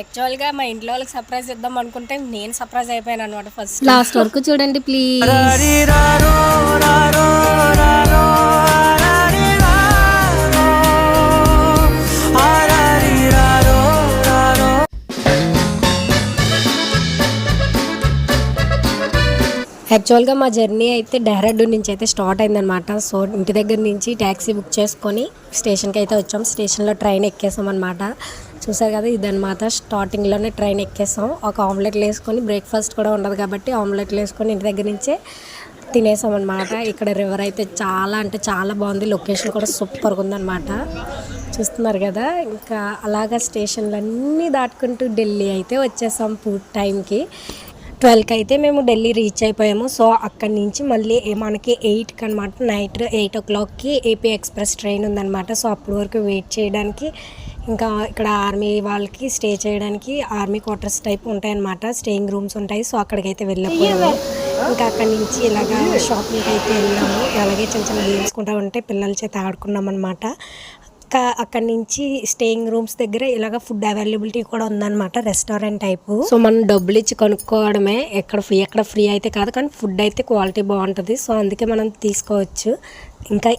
యాక్చువల్గా మా ఇంట్లో వాళ్ళకి సర్ప్రైజ్ ఇద్దాం అనుకుంటే నేను సర్ప్రైజ్ అయిపోయాను అనమాట. ఫస్ట్ లాస్ట్ వరకు చూడండి ప్లీజ్. యాక్చువల్గా మా జర్నీ అయితే డెహ్రాడూన్ నుంచి అయితే స్టార్ట్ అయిందనమాట. సో ఇంటి దగ్గర నుంచి ట్యాక్సీ బుక్ చేసుకొని స్టేషన్కి అయితే వచ్చాం. స్టేషన్లో ట్రైన్ ఎక్కేసాం అనమాట. చూసారు కదా, ఇదనమాట స్టార్టింగ్లోనే ట్రైన్ ఎక్కేసాం. ఒక ఆమ్లెట్లు వేసుకొని, బ్రేక్ఫాస్ట్ కూడా ఉండదు కాబట్టి ఆమ్లెట్లు వేసుకొని ఇంటి దగ్గర నుంచే తినేసాం అనమాట. ఇక్కడ రివర్ అయితే చాలా అంటే చాలా బాగుంది. లొకేషన్ కూడా సూపర్గా ఉందన్నమాట. చూస్తున్నారు కదా, ఇంకా అలాగా స్టేషన్లన్నీ దాటుకుంటూ ఢిల్లీ అయితే వచ్చేసాం టైంకి. 12కి అయితే మేము ఢిల్లీ రీచ్ అయిపోయాము. సో అక్కడి నుంచి మళ్ళీ మనకి 8కి అనమాట, నైట్ 8 o'clockకి ఏపీ ఎక్స్ప్రెస్ ట్రైన్ ఉందన్నమాట. సో అప్పటి వరకు వెయిట్ చేయడానికి, ఇంకా ఇక్కడ ఆర్మీ వాళ్ళకి స్టే చేయడానికి ఆర్మీ క్వార్టర్స్ టైప్ ఉంటాయన్నమాట. స్టేయింగ్ రూమ్స్ ఉంటాయి. సో అక్కడికైతే వెళ్ళిపోయాము. ఇంకా అక్కడి నుంచి ఇలాగా షాపింగ్కి అయితే వెళ్ళాము. అలాగే చిన్న చిన్న గేమ్స్ కూడా ఉంటే పిల్లల చేత ఆడుకున్నాం అనమాట. అక్కడి నుంచి స్టేయింగ్ రూమ్స్ దగ్గర ఇలాగ ఫుడ్ అవైలబిలిటీ కూడా ఉందన్నమాట, రెస్టారెంట్ టైపు. సో మనం డబ్బులు ఇచ్చి కొనుక్కోవడమే, ఎక్కడ ఫ్రీ అయితే కాదు, కానీ ఫుడ్ అయితే క్వాలిటీ బాగుంటుంది. సో అందుకే మనం తీసుకోవచ్చు. ఇంకా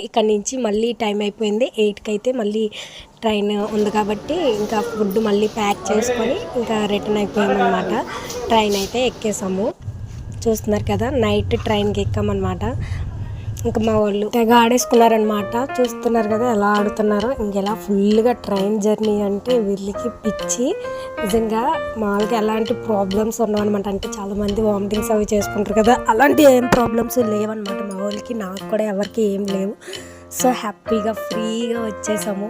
ఇక్కడ నుంచి మళ్ళీ టైం అయిపోయింది. 8కి అయితే మళ్ళీ ట్రైన్ ఉంది కాబట్టి ఇంకా ఫుడ్ మళ్ళీ ప్యాక్ చేసుకొని ఇంకా రిటర్న్ అయిపోయాము అనమాట. ట్రైన్ అయితే ఎక్కేసాము. చూస్తున్నారు కదా, నైట్ ట్రైన్కి ఎక్కామన్నమాట. ఇంకా మా వాళ్ళు తెగ ఆడేసుకున్నారనమాట. చూస్తున్నారు కదా ఎలా ఆడుతున్నారో. ఇంకెలా ఫుల్గా ట్రైన్ జర్నీ అంటే వీళ్ళకి పిచ్చి. నిజంగా మామూలుగా ఎలాంటి ప్రాబ్లమ్స్ ఉన్నావన్నమాట. అంటే చాలామంది వామిటింగ్స్ అవి చేసుకుంటారు కదా, అలాంటి ఏం ప్రాబ్లమ్స్ లేవన్నమాట మా వాళ్ళకి. నాకు కూడా ఎవరికి ఏం లేవు. సో హ్యాపీగా ఫ్రీగా వచ్చేసాము.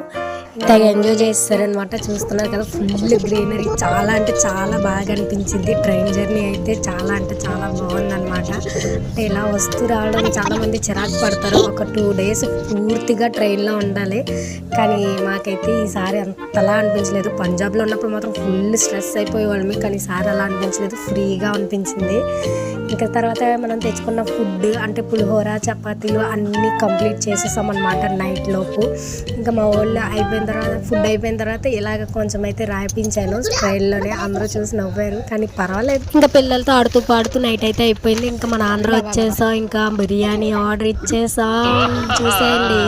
తెగ ఎంజాయ్ చేస్తారనమాట. చూస్తున్నారు కదా, ఫుల్ గ్రీనరీ. చాలా అంటే చాలా బాగా అనిపించింది. ట్రైన్ జర్నీ అయితే చాలా అంటే చాలా బాగుందన్నమాట. అంటే ఇలా వస్తూ రావడం చాలామంది చిరాకు పడతారు. ఒక 2 days పూర్తిగా ట్రైన్లో ఉండాలి. కానీ మాకైతే ఈసారి అంతలా అనిపించలేదు. పంజాబ్లో ఉన్నప్పుడు మాత్రం ఫుల్ స్ట్రెస్ అయిపోయేవాళ్ళమి, కానీ ఈసారి అలా అనిపించలేదు. ఫ్రీగా అనిపించింది. ఇంకా తర్వాత మనం తెచ్చుకున్న ఫుడ్ అంటే పులిహోర, చపాతీలు అన్నీ కంప్లీట్ చేసేసామన్నమాట నైట్ లోపు. ఇంకా మా వాళ్ళు ఫుడ్ అయిపోయిన తర్వాత ఇలాగ కొంచెం అయితే రాయిపించాను ట్రైన్లోనే. అందరూ చూసి నవ్వారు, కానీ పర్వాలేదు. ఇంకా పిల్లలతో ఆడుతూ పాడుతూ నైట్ అయితే అయిపోయింది. ఇంకా మన ఆంధ్ర వచ్చేసాం. ఇంకా బిర్యానీ ఆర్డర్ ఇచ్చేసాం. చూసేయండి.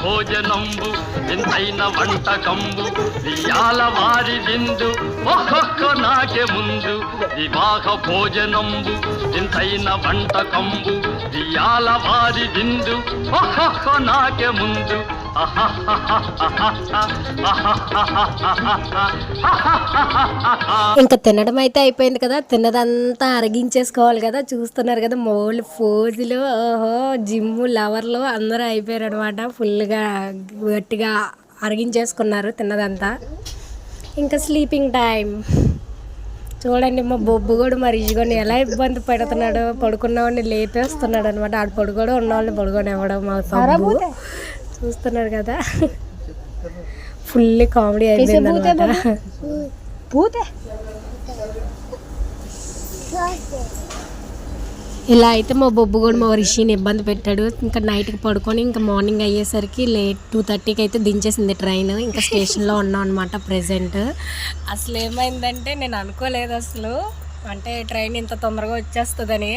భోజనంబు ఎంతైన వంటకంబు వియాల వారి విందు ఒక్కొక్క నాకే ముందు. వివాహ భోజనంబు ఎంతైన వంటకంబు వియాల వారి విందు ఒక్కొక్క నాకే ముందు. ఇంకా తినడం అయితే అయిపోయింది కదా, తిన్నదంతా అరిగించేసుకోవాలి కదా. చూస్తున్నారు కదా, మోళ్ళు ఫోజులు, ఓహో జిమ్ లవర్లు అందరూ అయిపోయారు అనమాట. ఫుల్గా గట్టిగా అరిగించేసుకున్నారు తిన్నదంతా. ఇంకా స్లీపింగ్ టైం చూడండి. మా బొబ్బు కూడా మరి ఇదిగోని ఎలా ఇబ్బంది పెడుతున్నాడు. పడుకున్నవాడిని లేపేస్తున్నాడు అనమాట. ఆడు పడుకోవడం ఉన్నవాళ్ళని పడుకొని ఇవ్వడం. మా సబ్బు చూస్తున్నారు కదా, ఫుల్ కామెడీ అయిపోయింది అనమాట. ఇలా అయితే మా బొబ్బు కూడా మా రిషిని ఇబ్బంది పెట్టాడు. ఇంకా నైట్కి పడుకొని ఇంకా మార్నింగ్ అయ్యేసరికి లేట్ 2:30కి అయితే దించేసింది ట్రైన్. ఇంకా స్టేషన్లో ఉన్నాం అనమాట ప్రజెంట్. అసలు ఏమైందంటే నేను అనుకోలేదు అసలు, అంటే ట్రైన్ ఇంత తొందరగా వచ్చేస్తుందని.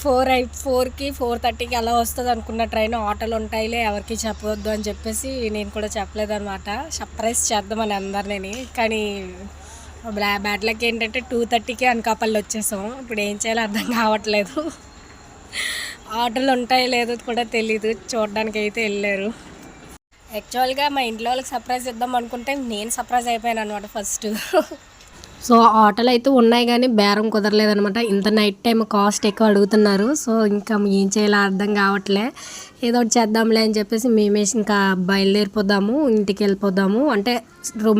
4కి 4:30కి అలా వస్తుంది అనుకున్న ట్రైన్. ఆటోలు ఉంటాయిలే, ఎవరికి చెప్పవద్దు అని చెప్పేసి నేను కూడా చెప్పలేదన్నమాట. సర్ప్రైజ్ చేద్దామని అందరినీ. కానీ బ్యాడ్ లక్ ఏంటంటే 2:30కి అనకాపల్లి వచ్చేసాం. ఇప్పుడు ఏం చేయాలో అర్థం కావట్లేదు. ఆటోలు ఉంటాయో లేదో కూడా తెలీదు. చూడడానికి అయితే వెళ్ళారు. యాక్చువల్గా మా ఇంట్లో వాళ్ళకి సర్ప్రైజ్ ఇద్దాం అనుకుంటే నేను సర్ప్రైజ్ అయిపోయాను అనమాట ఫస్ట్. సో ఆటోలు అయితే ఉన్నాయి కానీ బేరం కుదరలేదనమాట. ఇంత నైట్ టైం కాస్ట్ ఎక్కువ అడుగుతున్నారు. సో ఇంకా ఏం చేయాలో అర్థం కావట్లే. ఏదో ఒకటి చేద్దాంలే అని చెప్పేసి మేమే ఇంకా బయలుదేరిపోదాము, ఇంటికి వెళ్ళిపోదాము. అంటే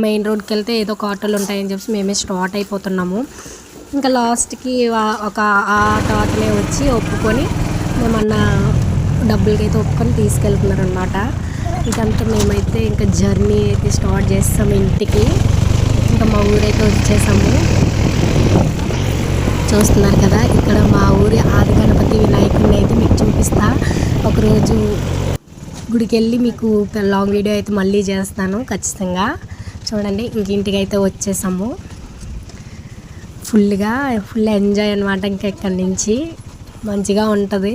మెయిన్ రోడ్కి వెళ్తే ఏదో ఒక ఆటోలు ఉంటాయని చెప్పేసి మేమే స్టార్ట్ అయిపోతున్నాము. ఇంకా లాస్ట్కి ఒక ఆటో అతనే వచ్చి ఒప్పుకొని మేమన్నా డబ్బులకి అయితే ఒప్పుకొని తీసుకెళ్తున్నారు అనమాట. ఇదంతా మేమైతే ఇంకా జర్నీ అయితే స్టార్ట్ చేస్తాము ఇంటికి. ఇంకా మా ఊరైతే వచ్చేసాము. చూస్తున్నారు కదా, ఇక్కడ మా ఊరి ఆది గణపతి వినాయకుడిని అయితే మీకు చూపిస్తా. ఒకరోజు గుడికి వెళ్ళి మీకు లాంగ్ వీడియో అయితే మళ్ళీ చేస్తాను ఖచ్చితంగా. చూడండి ఇంక ఇంటికి అయితే వచ్చేసాము. ఫుల్ ఎంజాయ్ అనమాట. ఇంకా ఇక్కడి నుంచి మంచిగా ఉంటుంది.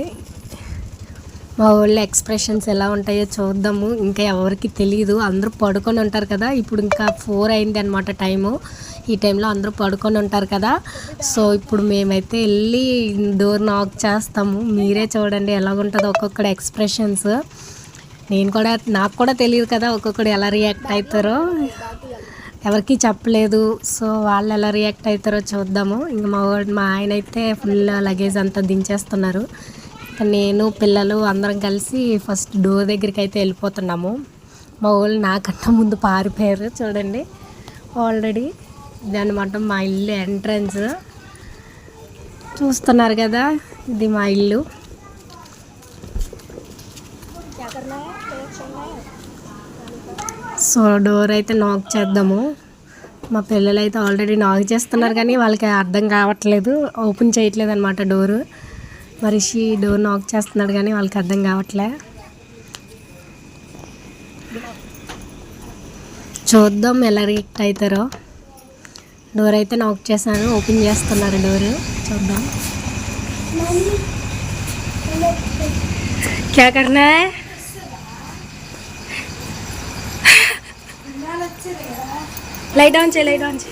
మా ఊళ్ళో ఎక్స్ప్రెషన్స్ ఎలా ఉంటాయో చూద్దాము. ఇంకా ఎవరికి తెలియదు, అందరూ పడుకొని ఉంటారు కదా. ఇప్పుడు ఇంకా 4 అయింది అనమాట టైము. ఈ టైంలో అందరూ పడుకొని ఉంటారు కదా. సో ఇప్పుడు మేమైతే వెళ్ళి డోర్ నాక్ చేస్తాము. మీరే చూడండి ఎలాగుంటుందో ఒక్కొక్కటి ఎక్స్ప్రెషన్స్. నాకు కూడా తెలియదు కదా ఒక్కొక్కడు ఎలా రియాక్ట్ అవుతారో, ఎవరికి చెప్పలేదు. సో వాళ్ళు ఎలా రియాక్ట్ అవుతారో చూద్దాము. ఇంకా మా ఆయన అయితే ఫుల్ లగేజ్ అంతా దించేస్తున్నారు. నేను పిల్లలు అందరం కలిసి ఫస్ట్ డోర్ దగ్గరికి అయితే వెళ్ళిపోతున్నాము. మా వాళ్ళు నాకన్నా ముందు పారిపోయారు. చూడండి ఆల్రెడీ ఇదన్నమాట మా ఇల్లు ఎంట్రన్స్. చూస్తున్నారు కదా, ఇది మా ఇల్లు. సో డోర్ అయితే నాక్ చేద్దాము. మా పిల్లలు అయితే ఆల్రెడీ నాక్ చేస్తున్నారు కానీ వాళ్ళకి అర్థం కావట్లేదు, ఓపెన్ చేయట్లేదు అనమాట డోరు. మనిషి డోర్ నాక్ చేస్తున్నాడు కానీ వాళ్ళకి అర్థం కావట్లే. చూద్దాం ఎలా రియాక్ట్ అవుతారో. డోర్ అయితే నాక్ చేశాను, ఓపెన్ చేస్తున్నారు డోరు. చూద్దాం. क्या करना है? लाइट ऑन छे, लाइट ऑन छे.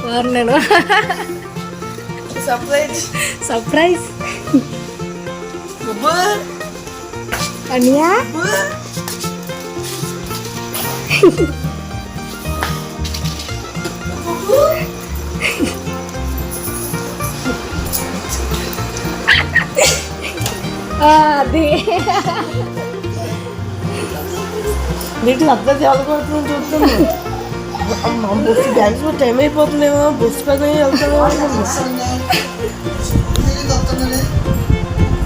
वार्ननो सरप्राइज अनिया అది వీటిని అర్థం చేయాలనుకుంటున్నాను. చూస్తున్నాను బస్సు బ్యాగ్స్ టైం అయిపోతుందేమో, బస్సు పైన వెళ్తామో.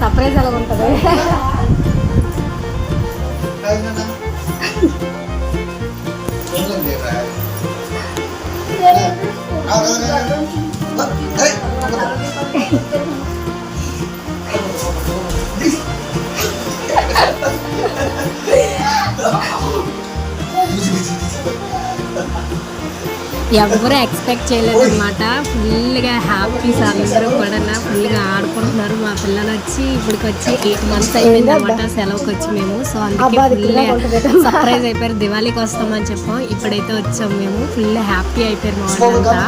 సర్ప్రైజ్ ఎలా ఉంటుంది? ఎవరు ఎక్స్పెక్ట్ చేయలేదు అనమాట. ఫుల్గా హ్యాపీస్ అందరూ కూడా ఫుల్గా ఆడుకుంటున్నారు. మా పిల్లలు వచ్చి ఇప్పటికి వచ్చి 8 months అయిపోయింది అనమాట సెలవుకి వచ్చి మేము. సో అందుకే ఫుల్ సర్ప్రైజ్ అయిపోయారు. దివాళీకి వస్తామని చెప్పాం, ఇప్పుడైతే వచ్చాము మేము. ఫుల్ హ్యాపీ అయిపోయారు మా వాళ్ళంతా.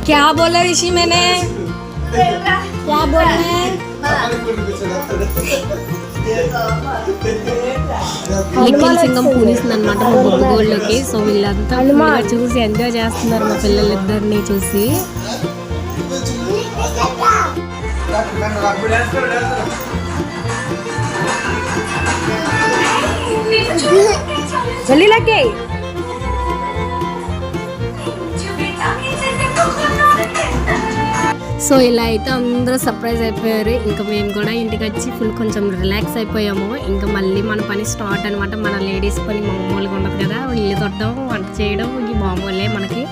क्या बोला ऋषि मैंने? क्या बोला? లిటిల్ సింగం పూనిస్తుంది అనమాట మా బొబ్బగోళ్ళలోకి. సో వీళ్ళంతా చూసి ఎంజాయ్ చేస్తున్నారు మా పిల్లలిద్దరిని చూసి. జల్లీలకి సో ఇలా అయితే అందరూ సర్ప్రైజ్ అయిపోయారు. ఇంకా మేము కూడా ఇంటికి వచ్చి ఫుల్ కొంచెం రిలాక్స్ అయిపోయాము. ఇంకా మళ్ళీ మన పని స్టార్ట్ అనమాట. మన లేడీస్ పని మామూలుగా ఉండదు కదా, ఇల్లు తొట్టడం, వంట చేయడం, ఇది మామూలే మనకి,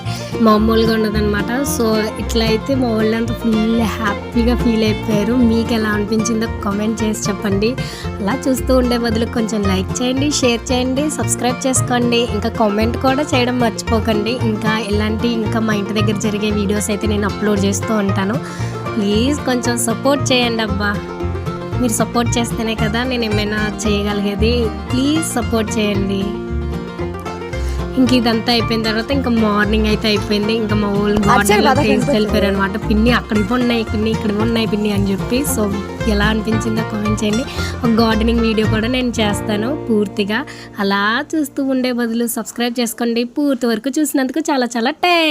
మామూలుగా ఉండదు అనమాట. సో ఇట్లా అయితే మా వాళ్ళంతా ఫుల్ హ్యాపీగా ఫీల్ అయిపోయారు. మీకు ఎలా అనిపించిందో కామెంట్ చేసి చెప్పండి. అలా చూస్తూ ఉండే బదులు కొంచెం లైక్ చేయండి, షేర్ చేయండి, సబ్స్క్రైబ్ చేసుకోండి. ఇంకా కామెంట్ కూడా చేయడం మర్చిపోకండి. ఇంకా ఇంకా మా ఇంటి దగ్గర జరిగే వీడియోస్ అయితే నేను అప్లోడ్ చేస్తూ ఉంటాను. ప్లీజ్ కొంచెం సపోర్ట్ చేయండి అబ్బా. మీరు సపోర్ట్ చేస్తేనే కదా నేను ఏమైనా చేయగలిగేది. ప్లీజ్ సపోర్ట్ చేయండి. ఇంక ఇదంతా అయిపోయిన తర్వాత ఇంకా మార్నింగ్ అయితే అయిపోయింది. ఇంకా మా ఊళ్ళు గార్డెన్లో తీసుకెళ్ళిపోయారు అనమాట. పిన్ని అక్కడ ఇవి ఉన్నాయి, పిన్ని ఇక్కడ ఉన్నాయి పిన్ని అని చెప్పి. సో ఎలా అనిపించిందో కామెంట్ చేయండి. ఒక గార్డెనింగ్ వీడియో కూడా నేను చేస్తాను పూర్తిగా. అలా చూస్తూ ఉండే బదులు సబ్స్క్రైబ్ చేసుకోండి. పూర్తి వరకు చూసినందుకు చాలా చాలా థ్యాంక్స్.